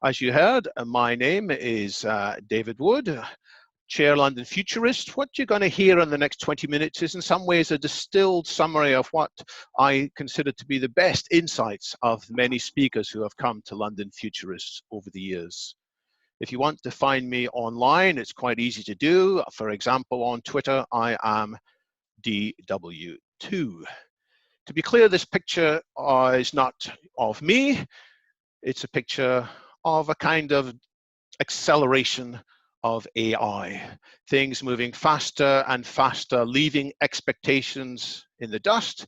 As you heard, my name is David Wood, Chair London Futurist. What you're going to hear in the next 20 minutes is in some ways a distilled summary of what I consider to be the best insights of many speakers who have come to London Futurists over the years. If you want to find me online, it's quite easy to do. For example, on Twitter, I am DW2. To be clear, this picture is not of me. It's a picture of a kind of acceleration of AI. Things moving faster and faster, leaving expectations in the dust,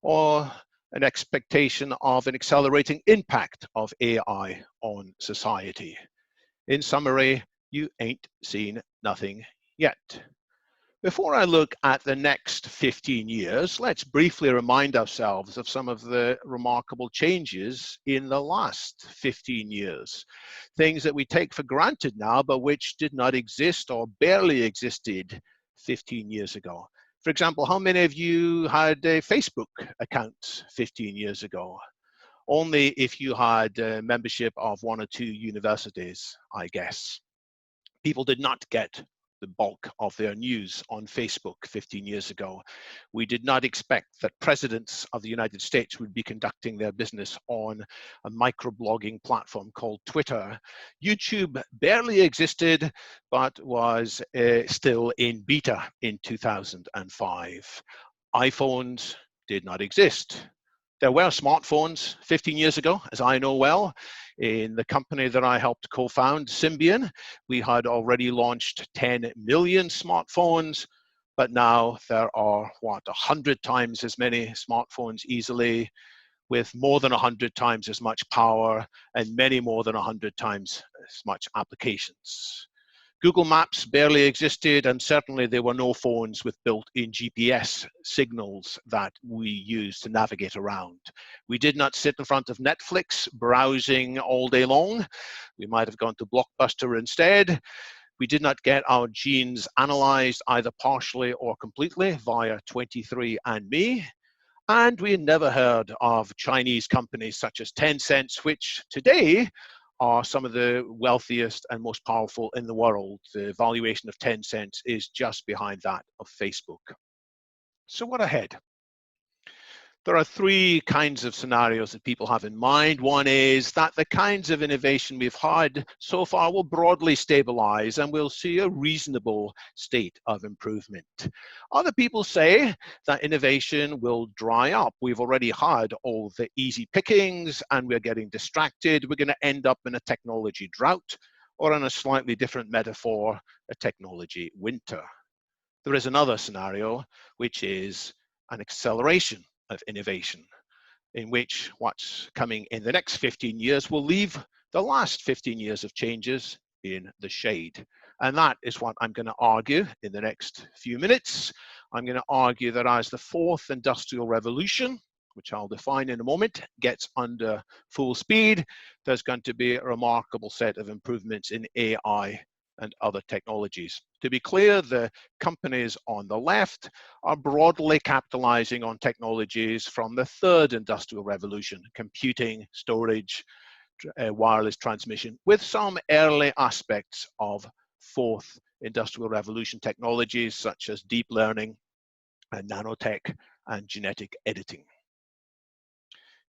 or an expectation of an accelerating impact of AI on society. In summary, you ain't seen nothing yet. Before I look at the next 15 years, let's briefly remind ourselves of some of the remarkable changes in the last 15 years. Things that we take for granted now, but which did not exist or barely existed 15 years ago. For example, how many of you had a Facebook account 15 years ago? Only if you had a membership of one or two universities, I guess. People did not get the bulk of their news on Facebook 15 years ago. We did not expect that presidents of the United States would be conducting their business on a microblogging platform called Twitter. YouTube barely existed, but was still in beta in 2005. iPhones did not exist. There were smartphones 15 years ago, as I know well. In the company that I helped co-found, Symbian, we had already launched 10 million smartphones, but now there are, 100 times as many smartphones easily, with more than 100 times as much power and many more than 100 times as much applications. Google Maps barely existed, and certainly there were no phones with built-in GPS signals that we used to navigate around. We did not sit in front of Netflix browsing all day long. We might have gone to Blockbuster instead. We did not get our genes analyzed either partially or completely via 23andMe. And we never heard of Chinese companies such as Tencent, which today are some of the wealthiest and most powerful in the world. The valuation of Tencent is just behind that of Facebook. So what ahead? There are three kinds of scenarios that people have in mind. One is that the kinds of innovation we've had so far will broadly stabilize and we'll see a reasonable state of improvement. Other people say that innovation will dry up. We've already had all the easy pickings and we're getting distracted. We're going to end up in a technology drought, or in a slightly different metaphor, a technology winter. There is another scenario, which is an acceleration of innovation, in which what's coming in the next 15 years will leave the last 15 years of changes in the shade. And that is what I'm going to argue in the next few minutes. I'm going to argue that as the fourth industrial revolution, which I'll define in a moment, gets under full speed, there's going to be a remarkable set of improvements in AI and other technologies. To be clear, the companies on the left are broadly capitalizing on technologies from the third industrial revolution: computing, storage, wireless transmission, with some early aspects of fourth industrial revolution technologies such as deep learning and nanotech and genetic editing.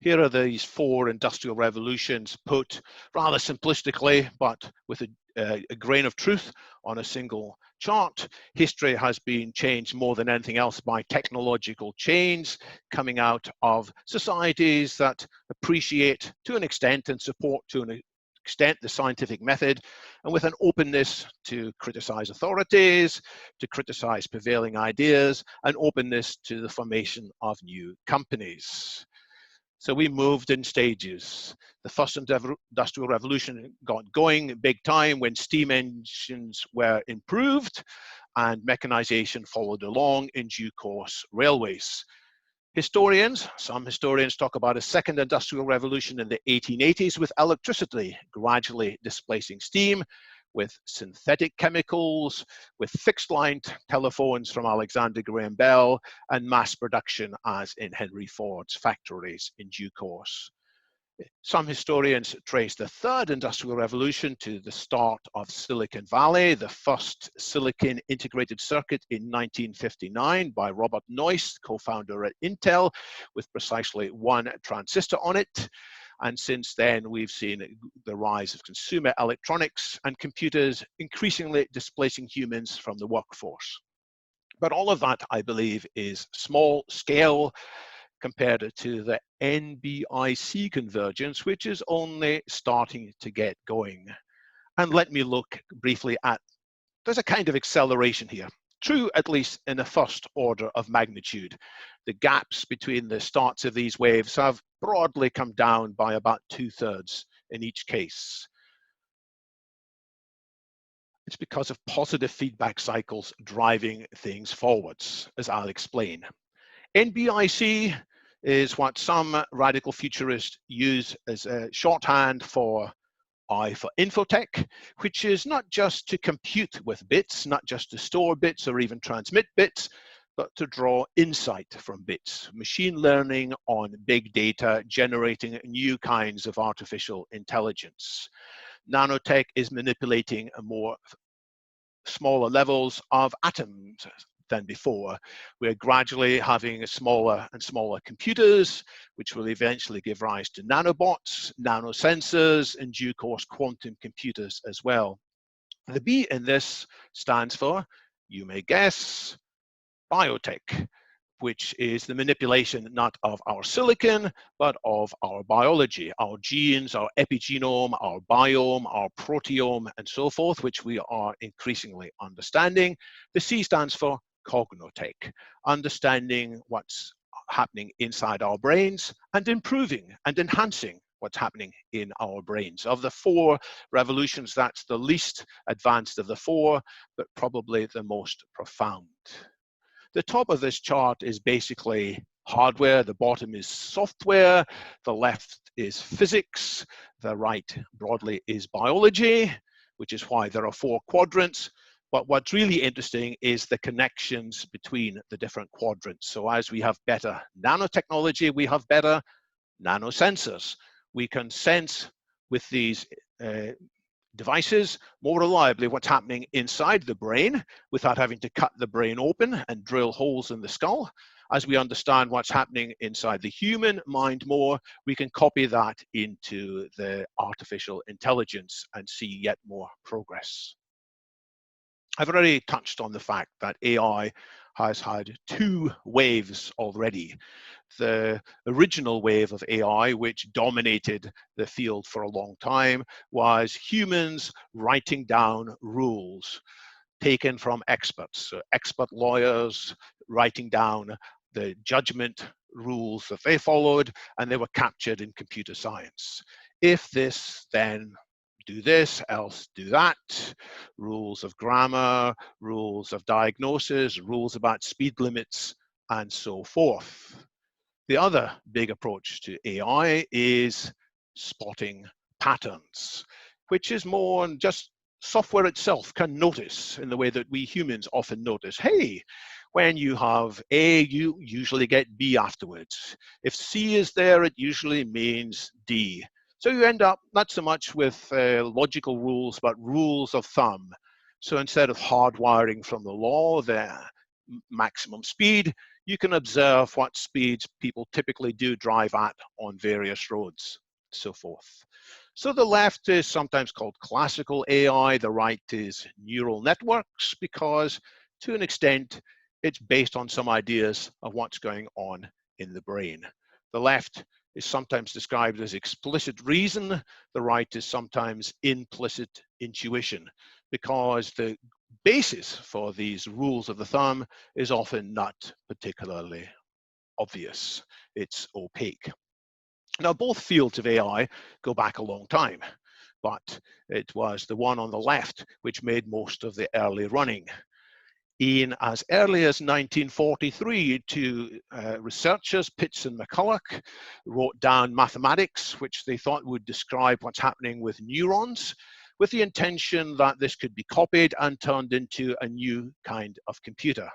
Here are these four industrial revolutions put rather simplistically, but with a grain of truth on a single chart. History has been changed more than anything else by technological change coming out of societies that appreciate to an extent and support to an extent the scientific method, and with an openness to criticize authorities, to criticize prevailing ideas, and openness to the formation of new companies. So we moved in stages. The first industrial revolution got going big time when steam engines were improved and mechanization followed along, in due course railways. Some historians talk about a second industrial revolution in the 1880s with electricity gradually displacing steam, with synthetic chemicals, with fixed line telephones from Alexander Graham Bell, and mass production as in Henry Ford's factories in due course. Some historians trace the third industrial revolution to the start of Silicon Valley, the first silicon integrated circuit in 1959 by Robert Noyce, co-founder at Intel, with precisely one transistor on it. And since then, we've seen the rise of consumer electronics and computers increasingly displacing humans from the workforce. But all of that, I believe, is small scale compared to the NBIC convergence, which is only starting to get going. And let me look briefly at, there's a kind of acceleration here. True, at least in the first order of magnitude. The gaps between the starts of these waves have broadly come down by about 2/3 in each case. It's because of positive feedback cycles driving things forwards, as I'll explain. NBIC is what some radical futurists use as a shorthand for I for infotech, which is not just to compute with bits, not just to store bits or even transmit bits, but to draw insight from bits. Machine learning on big data, generating new kinds of artificial intelligence. Nanotech is manipulating a more smaller levels of atoms than before. We're gradually having smaller and smaller computers, which will eventually give rise to nanobots, nanosensors, in due course quantum computers as well. The B in this stands for, you may guess, biotech, which is the manipulation not of our silicon, but of our biology, our genes, our epigenome, our biome, our proteome, and so forth, which we are increasingly understanding. The C stands for cognotech, understanding what's happening inside our brains and improving and enhancing what's happening in our brains. Of the four revolutions, that's the least advanced of the four, but probably the most profound. The top of this chart is basically hardware, the bottom is software, the left is physics, the right broadly is biology, which is why there are four quadrants. But what's really interesting is the connections between the different quadrants. So as we have better nanotechnology, we have better nanosensors. We can sense with these devices more reliably what's happening inside the brain without having to cut the brain open and drill holes in the skull. As we understand what's happening inside the human mind more, we can copy that into the artificial intelligence and see yet more progress. I've already touched on the fact that AI has had two waves already. The original wave of AI, which dominated the field for a long time, was humans writing down rules taken from experts, so expert lawyers writing down the judgment rules that they followed, and they were captured in computer science. If this, then do this, else do that. Rules of grammar, rules of diagnosis, rules about speed limits, and so forth. The other big approach to AI is spotting patterns, which is more just software itself can notice in the way that we humans often notice. Hey, when you have A, you usually get B afterwards. If C is there, it usually means D. So you end up not so much with logical rules, but rules of thumb. So instead of hardwiring from the law, the maximum speed, you can observe what speeds people typically do drive at on various roads, so forth. So the left is sometimes called classical AI, the right is neural networks, because to an extent, it's based on some ideas of what's going on in the brain. The left is sometimes described as explicit reason, the right is sometimes implicit intuition, because the basis for these rules of the thumb is often not particularly obvious. It's opaque. Now, both fields of AI go back a long time, but it was the one on the left which made most of the early running. In as early as 1943, two researchers, Pitts and McCulloch, wrote down mathematics, which they thought would describe what's happening with neurons, with the intention that this could be copied and turned into a new kind of computer.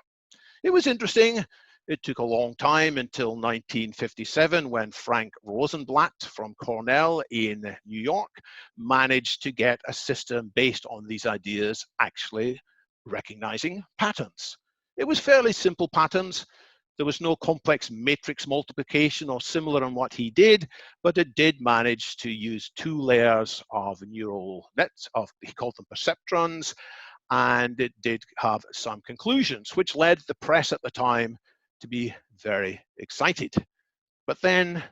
It was interesting, It took a long time until 1957 when Frank Rosenblatt from Cornell in New York managed to get a system based on these ideas actually recognizing patterns. It was fairly simple patterns. There was no complex matrix multiplication or similar in what he did, but it did manage to use 2 layers of neural nets, he called them perceptrons, and it did have some conclusions, which led the press at the time to be very excited. But then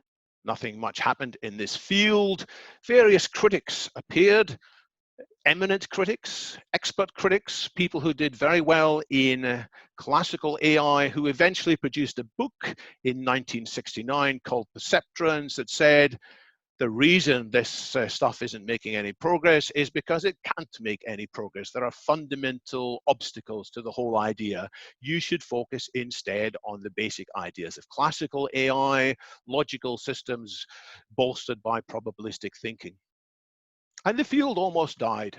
nothing much happened in this field. Various critics appeared, eminent critics, expert critics, people who did very well in classical AI, who eventually produced a book in 1969 called Perceptrons that said, the reason this stuff isn't making any progress is because it can't make any progress. There are fundamental obstacles to the whole idea. You should focus instead on the basic ideas of classical AI, logical systems bolstered by probabilistic thinking. And the field almost died,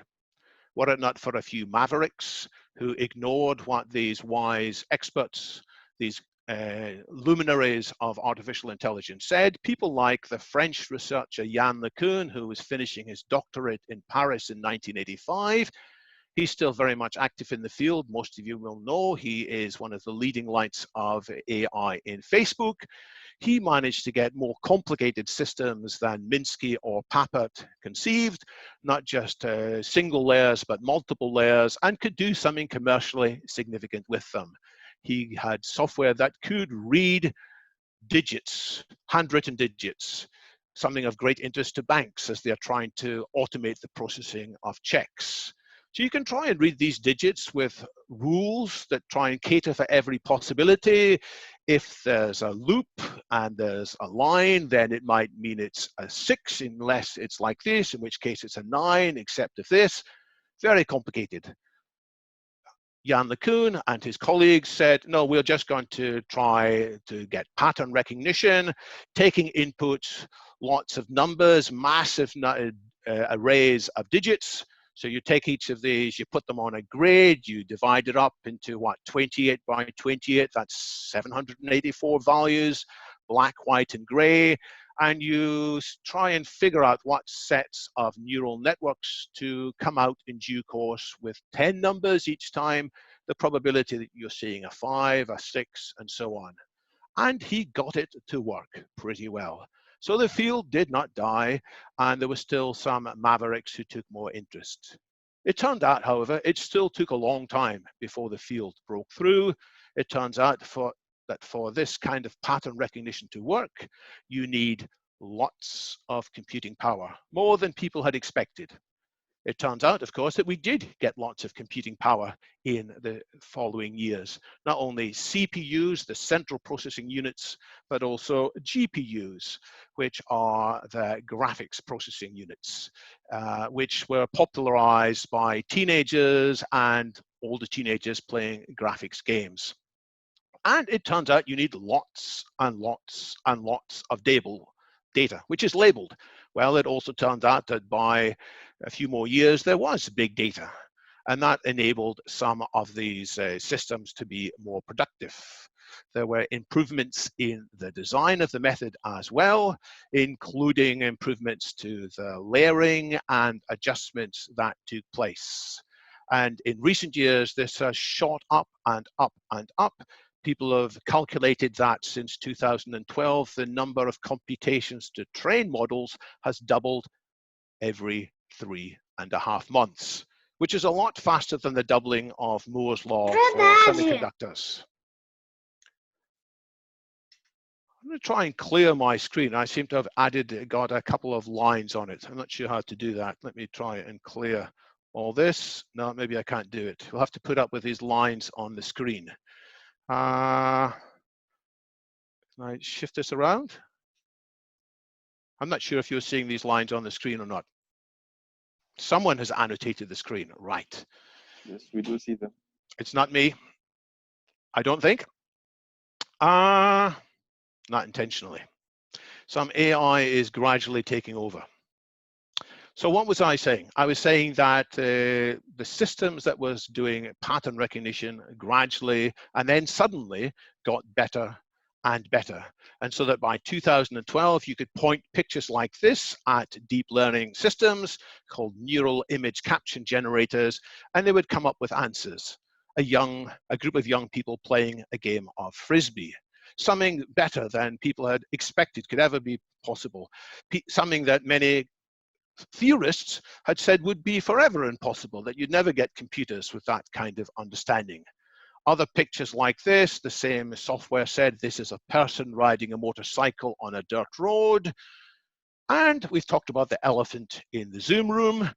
were it not for a few mavericks who ignored what these wise experts, these luminaries of artificial intelligence said. People like the French researcher Yann LeCun, who was finishing his doctorate in Paris in 1985. He's still very much active in the field. Most of you will know he is one of the leading lights of AI in Facebook. He managed to get more complicated systems than Minsky or Papert conceived, not just single layers, but multiple layers, and could do something commercially significant with them. He had software that could read digits, handwritten digits, something of great interest to banks as they're trying to automate the processing of checks. So you can try and read these digits with rules that try and cater for every possibility. If there's a loop and there's a line, then it might mean it's a 6 unless it's like this, in which case it's a 9, except if this. Very complicated. Yann LeCun and his colleagues said, no, we're just going to try to get pattern recognition, taking inputs, lots of numbers, massive arrays of digits. So you take each of these, you put them on a grid, you divide it up into what, 28 by 28, that's 784 values, black, white, and gray, and you try and figure out what sets of neural networks to come out in due course with 10 numbers each time, the probability that you're seeing a 5, a 6, and so on. And he got it to work pretty well. So the field did not die, and there were still some mavericks who took more interest. It turned out, however, it still took a long time before the field broke through. It turns out that for this kind of pattern recognition to work, you need lots of computing power, more than people had expected. It turns out, of course, that we did get lots of computing power in the following years. Not only CPUs, the central processing units, but also GPUs, which are the graphics processing units, which were popularized by teenagers and older teenagers playing graphics games. And it turns out you need lots and lots and lots of data, which is labeled. Well, it also turned out that by a few more years, there was big data, and that enabled some of these systems to be more productive. There were improvements in the design of the method as well, including improvements to the layering and adjustments that took place. And in recent years, this has shot up and up and up. People have calculated that since 2012, the number of computations to train models has doubled every 3.5 months, which is a lot faster than the doubling of Moore's law for semiconductors. I'm going to try and clear my screen. I seem to have got a couple of lines on it. I'm not sure how to do that. Let me try and clear all this. No, maybe I can't do it. We'll have to put up with these lines on the screen. Can I shift this around? I'm not sure if you're seeing these lines on the screen or not. Someone has annotated the screen, right? Yes, we do see them. It's not me, I don't think. Not intentionally. Some AI is gradually taking over. So what was I saying? I was saying that the systems that was doing pattern recognition gradually and then suddenly got better and better. And so that by 2012, you could point pictures like this at deep learning systems called neural image caption generators, and they would come up with answers. A group of young people playing a game of Frisbee, something better than people had expected could ever be possible, something that many theorists had said would be forever impossible, that you'd never get computers with that kind of understanding. Other pictures like this, the same software said this is a person riding a motorcycle on a dirt road. And we've talked about the elephant in the Zoom room.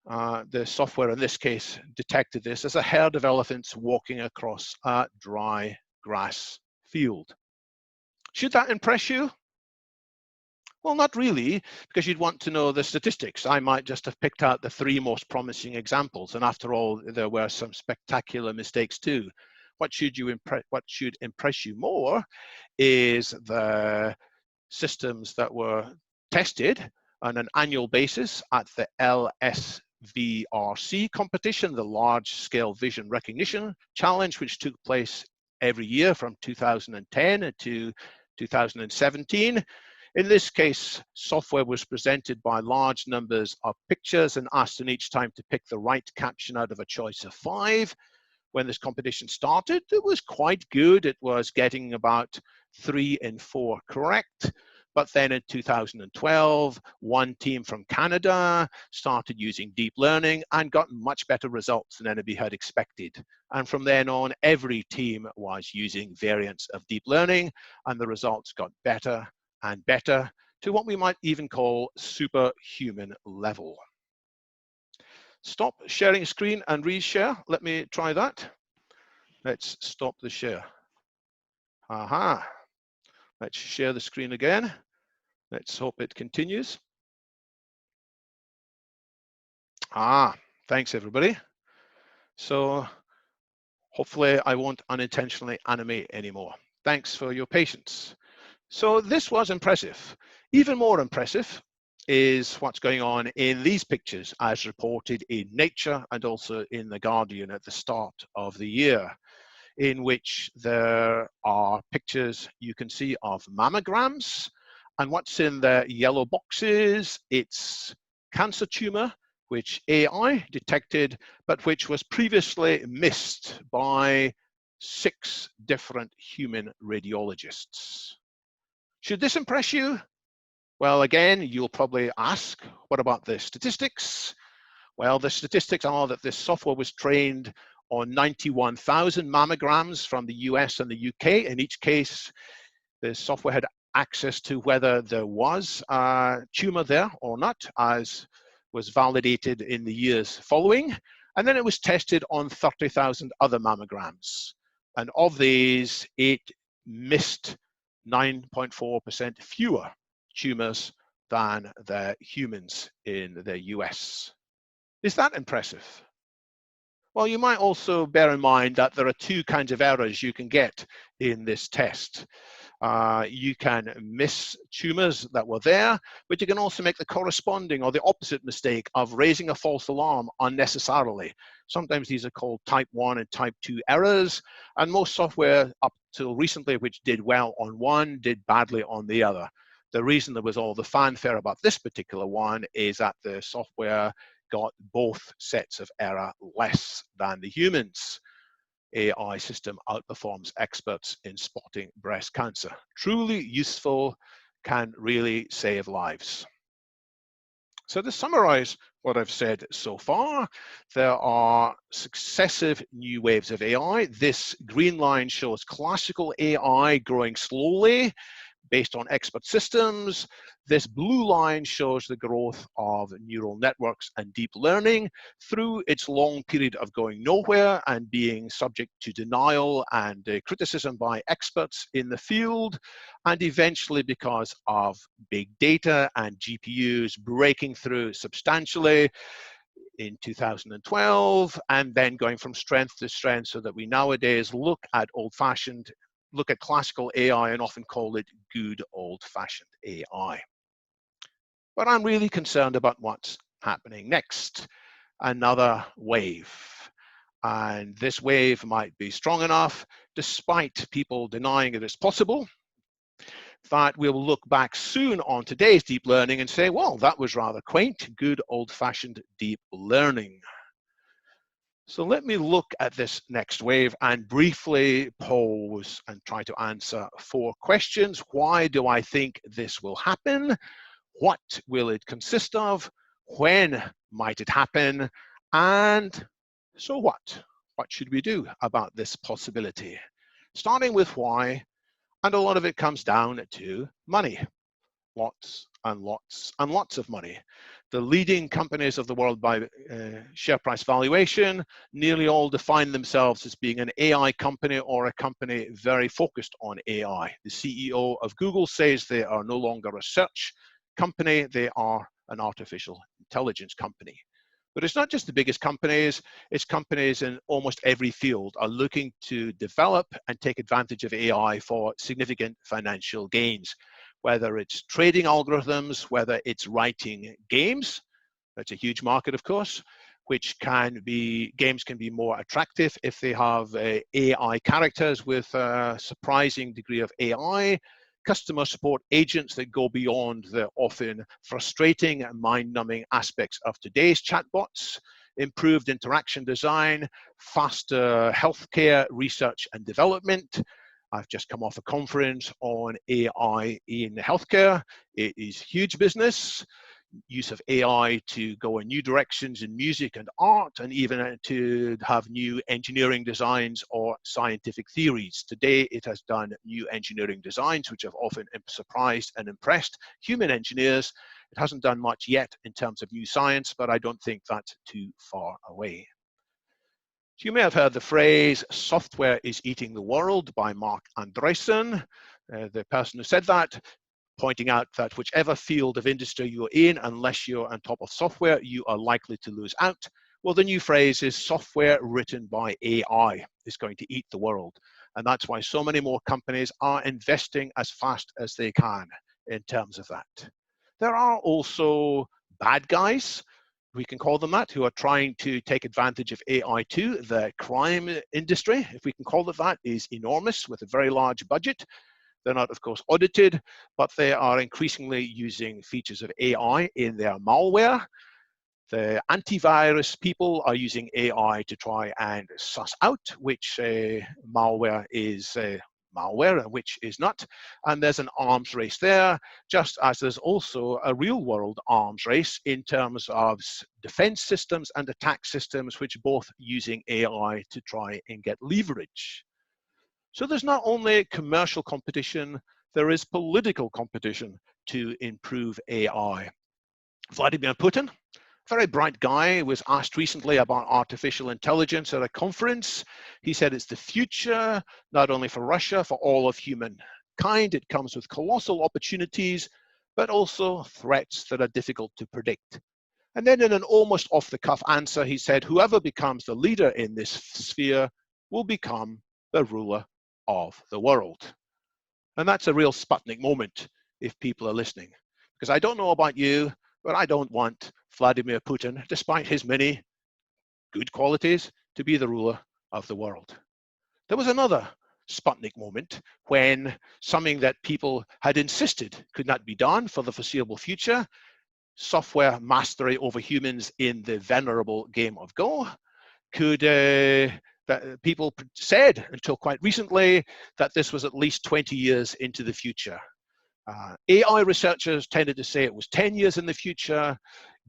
The software in this case detected this as a herd of elephants walking across a dry grass field. Should that impress you? Well, not really, because you'd want to know the statistics. I might just have picked out the 3 most promising examples, and after all, there were some spectacular mistakes too. What should impress you more is the systems that were tested on an annual basis at the LSVR competition, the Large Scale Vision Recognition Challenge, which took place every year from 2010 to 2017. In this case, software was presented by large numbers of pictures and asked in each time to pick the right caption out of a choice of 5. When this competition started, it was quite good. It was getting about 3 in 4 correct. But then in 2012, one team from Canada started using deep learning and got much better results than anybody had expected. And from then on, every team was using variants of deep learning, and the results got better and better to what we might even call superhuman level. Stop sharing screen and reshare. Let me try that. Let's stop the share. Aha. Let's share the screen again. Let's hope it continues. Thanks everybody. So hopefully I won't unintentionally animate anymore. Thanks for your patience. So this was impressive. Even more impressive is what's going on in these pictures as reported in Nature and also in The Guardian at the start of the year, in which there are pictures you can see of mammograms, and what's in the yellow boxes, it's cancer tumor, which AI detected, but which was previously missed by 6 different human radiologists. Should this impress you? Well, again, you'll probably ask, what about the statistics? Well, the statistics are that this software was trained on 91,000 mammograms from the US and the UK. In each case, the software had access to whether there was a tumor there or not, as was validated in the years following. And then it was tested on 30,000 other mammograms. And of these, it missed 9.4% fewer tumors than the humans in the US. Is that impressive? Well, you might also bear in mind that there are 2 kinds of errors you can get in this test. You can miss tumors that were there, but you can also make the corresponding or the opposite mistake of raising a false alarm unnecessarily. Sometimes these are called type 1 and type 2 errors, and most software up till recently which did well on one did badly on the other. The reason there was all the fanfare about this particular one is that the software got both sets of error less than the humans. AI system outperforms experts in spotting breast cancer. Truly useful, can really save lives. So to summarize what I've said so far, there are successive new waves of AI. This green line shows classical AI growing slowly based on expert systems. This blue line shows the growth of neural networks and deep learning through its long period of going nowhere and being subject to denial and criticism by experts in the field, and eventually because of big data and GPUs breaking through substantially in 2012, and then going from strength to strength so that we nowadays look at classical AI and often call it good old-fashioned AI. But I'm really concerned about what's happening next, another wave. And this wave might be strong enough despite people denying it is possible, that we'll look back soon on today's deep learning and say, well, that was rather quaint, good old-fashioned deep learning. So let me look at this next wave and briefly pause and try to answer 4 questions. Why do I think this will happen? What will it consist of? When might it happen? And so what? What should we do about this possibility? Starting with why, and a lot of it comes down to money. Lots and lots and lots of money. The leading companies of the world by share price valuation nearly all define themselves as being an AI company or a company very focused on AI. The CEO of Google says they are no longer a search company, they are an artificial intelligence company. But it's not just the biggest companies, it's companies in almost every field are looking to develop and take advantage of AI for significant financial gains. Whether it's trading algorithms, whether it's writing games, that's a huge market, of course, which can be, games can be more attractive if they have AI characters with a surprising degree of AI, customer support agents that go beyond the often frustrating and mind-numbing aspects of today's chatbots, improved interaction design, faster healthcare research and development. I've just come off a conference on AI in healthcare. It is huge business. Use of AI to go in new directions in music and art, and even to have new engineering designs or scientific theories. Today, it has done new engineering designs, which have often surprised and impressed human engineers. It hasn't done much yet in terms of new science, but I don't think that's too far away. So you may have heard the phrase, software is eating the world by Mark Andreessen. The person who said that, pointing out that whichever field of industry you're in, unless you're on top of software, you are likely to lose out. Well, the new phrase is software written by AI is going to eat the world. And that's why so many more companies are investing as fast as they can in terms of that. There are also bad guys, we can call them that, who are trying to take advantage of AI too. The crime industry, if we can call it that, is enormous with a very large budget. They're not, of course, audited, but they are increasingly using features of AI in their malware. The antivirus people are using AI to try and suss out which malware is malware and which is not. And there's an arms race there, just as there's also a real world arms race in terms of defense systems and attack systems, which both using AI to try and get leverage. So there's not only commercial competition, there is political competition to improve AI. Vladimir Putin, very bright guy, was asked recently about artificial intelligence at a conference. He said it's the future, not only for Russia, for all of humankind. It comes with colossal opportunities, but also threats that are difficult to predict. And then in an almost off-the-cuff answer, he said, whoever becomes the leader in this sphere will become the ruler of the world. And that's a real Sputnik moment if people are listening. Because I don't know about you, but I don't want Vladimir Putin, despite his many good qualities, to be the ruler of the world. There was another Sputnik moment when something that people had insisted could not be done for the foreseeable future, software mastery over humans in the venerable game of Go, could that people said until quite recently that this was at least 20 years into the future. AI researchers tended to say it was 10 years in the future.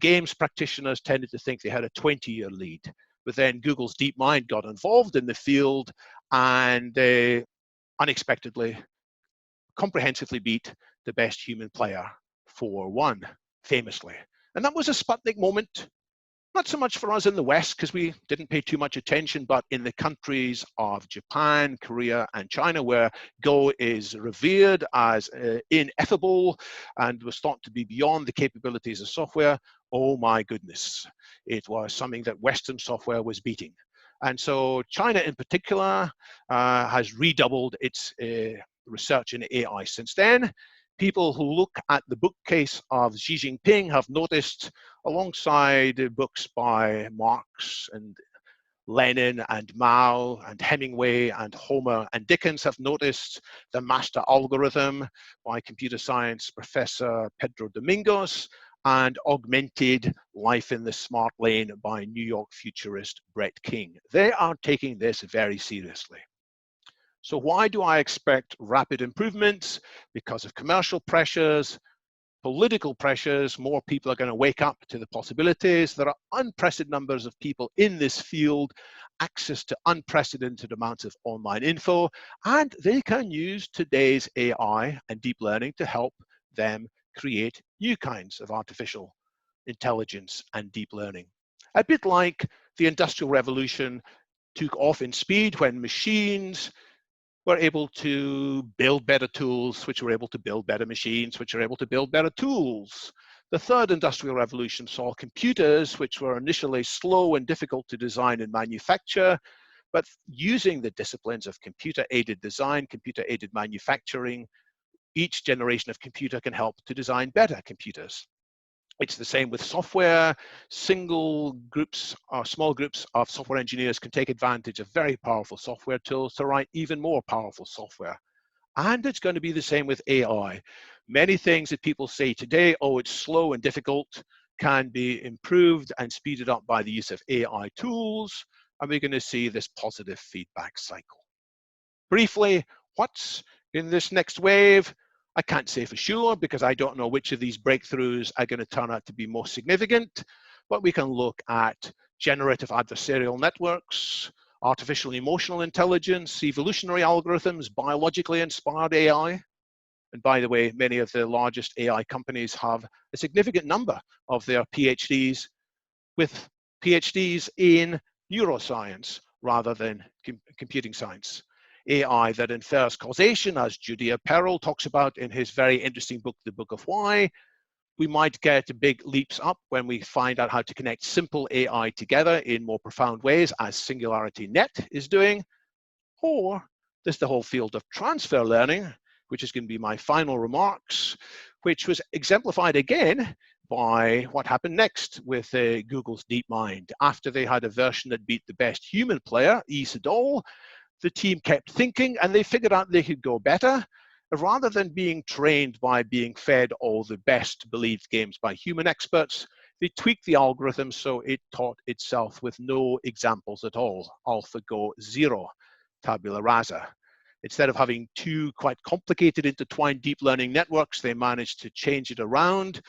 Games practitioners tended to think they had a 20-year lead. But then Google's DeepMind got involved in the field and unexpectedly, comprehensively beat the best human player 4-1, famously. And that was a Sputnik moment. Not so much for us in the West, because we didn't pay too much attention, but in the countries of Japan, Korea, and China, where Go is revered as ineffable and was thought to be beyond the capabilities of software, oh my goodness, it was something that Western software was beating. And so China in particular has redoubled its research in AI since then. People who look at the bookcase of Xi Jinping have noticed, alongside books by Marx and Lenin and Mao and Hemingway and Homer and Dickens have noticed, the master algorithm by computer science professor Pedro Domingos, and augmented life in the smart lane by New York futurist Brett King. They are taking this very seriously. So why do I expect rapid improvements? Because of commercial pressures, political pressures. More people are going to wake up to the possibilities. There are unprecedented numbers of people in this field, access to unprecedented amounts of online info, and they can use today's AI and deep learning to help them create new kinds of artificial intelligence and deep learning. A bit like the Industrial Revolution took off in speed when machines were able to build better tools, which were able to build better machines, which are able to build better tools. The third industrial revolution saw computers, which were initially slow and difficult to design and manufacture, but using the disciplines of computer-aided design, computer-aided manufacturing, each generation of computer can help to design better computers. It's the same with software. Single groups or small groups of software engineers can take advantage of very powerful software tools to write even more powerful software. And it's going to be the same with AI. Many things that people say today, oh, it's slow and difficult, can be improved and speeded up by the use of AI tools. And we're going to see this positive feedback cycle. Briefly, what's in this next wave? I can't say for sure because I don't know which of these breakthroughs are going to turn out to be most significant, but we can look at generative adversarial networks, artificial emotional intelligence, evolutionary algorithms, biologically inspired AI. And by the way, many of the largest AI companies have a significant number of their PhDs with PhDs in neuroscience rather than computing science. AI that infers causation, as Judea Perrell talks about in his very interesting book, The Book of Why. We might get big leaps up when we find out how to connect simple AI together in more profound ways, as SingularityNet is doing. Or there's the whole field of transfer learning, which is going to be my final remarks, which was exemplified again by what happened next with Google's DeepMind. After they had a version that beat the best human player, E. Sedol, the team kept thinking and they figured out they could go better. Rather than being trained by being fed all the best believed games by human experts, they tweaked the algorithm so it taught itself with no examples at all. AlphaGo 0, tabula rasa. Instead of having two quite complicated intertwined deep learning networks, they managed to change it around.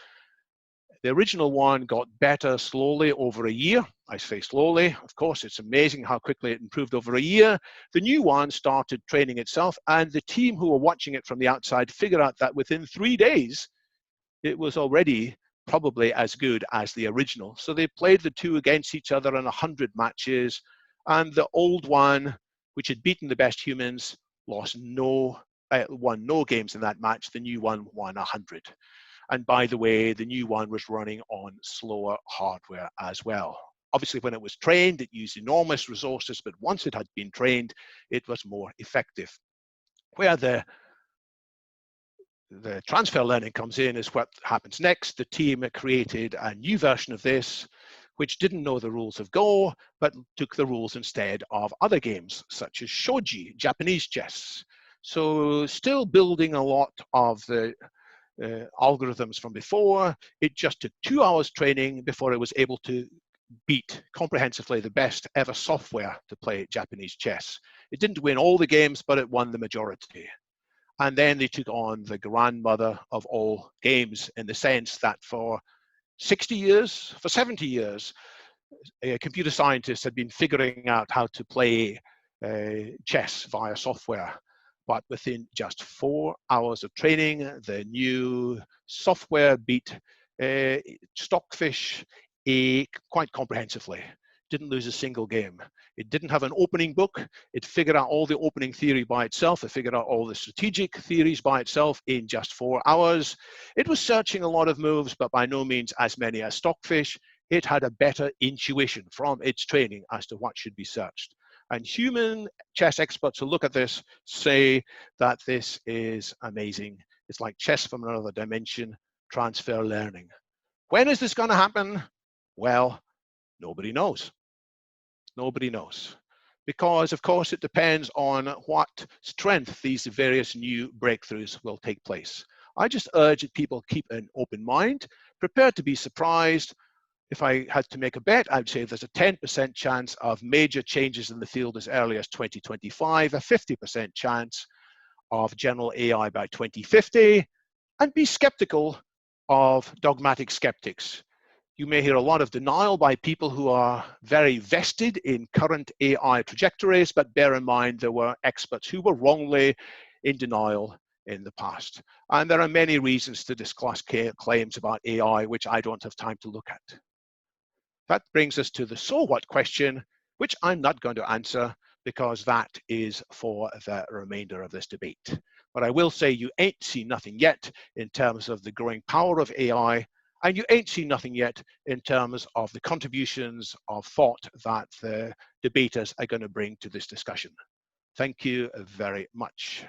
The original one got better slowly over a year. I say slowly, of course, it's amazing how quickly it improved over a year. The new one started training itself, and the team who were watching it from the outside figured out that within 3 days, it was already probably as good as the original. So they played the two against each other in 100 matches, and the old one, which had beaten the best humans, won no games in that match. The new one won 100. And by the way, the new one was running on slower hardware as well. Obviously, when it was trained, it used enormous resources, but once it had been trained, it was more effective. Where the transfer learning comes in is what happens next. The team created a new version of this, which didn't know the rules of Go, but took the rules instead of other games, such as shogi, Japanese chess. So still building a lot of the algorithms from before. It just took 2 hours training before it was able to beat comprehensively the best ever software to play Japanese chess. It didn't win all the games, but it won the majority. And then they took on the grandmother of all games in the sense that for 60 years, for 70 years, computer scientists had been figuring out how to play chess via software. But within just 4 hours of training, the new software beat Stockfish quite comprehensively. Didn't lose a single game. It didn't have an opening book. It figured out all the opening theory by itself. It figured out all the strategic theories by itself in just 4 hours. It was searching a lot of moves, but by no means as many as Stockfish. It had a better intuition from its training as to what should be searched. And human chess experts who look at this say that this is amazing. It's like chess from another dimension, transfer learning. When is this going to happen? Well, nobody knows. Nobody knows. Because, of course, it depends on what strength these various new breakthroughs will take place. I just urge that people keep an open mind, prepared to be surprised. If I had to make a bet, I would say there's a 10% chance of major changes in the field as early as 2025, a 50% chance of general AI by 2050, and be skeptical of dogmatic skeptics. You may hear a lot of denial by people who are very vested in current AI trajectories, but bear in mind there were experts who were wrongly in denial in the past. And there are many reasons to discuss claims about AI, which I don't have time to look at. That brings us to the so what question, which I'm not going to answer because that is for the remainder of this debate. But I will say you ain't seen nothing yet in terms of the growing power of AI, and you ain't seen nothing yet in terms of the contributions of thought that the debaters are going to bring to this discussion. Thank you very much.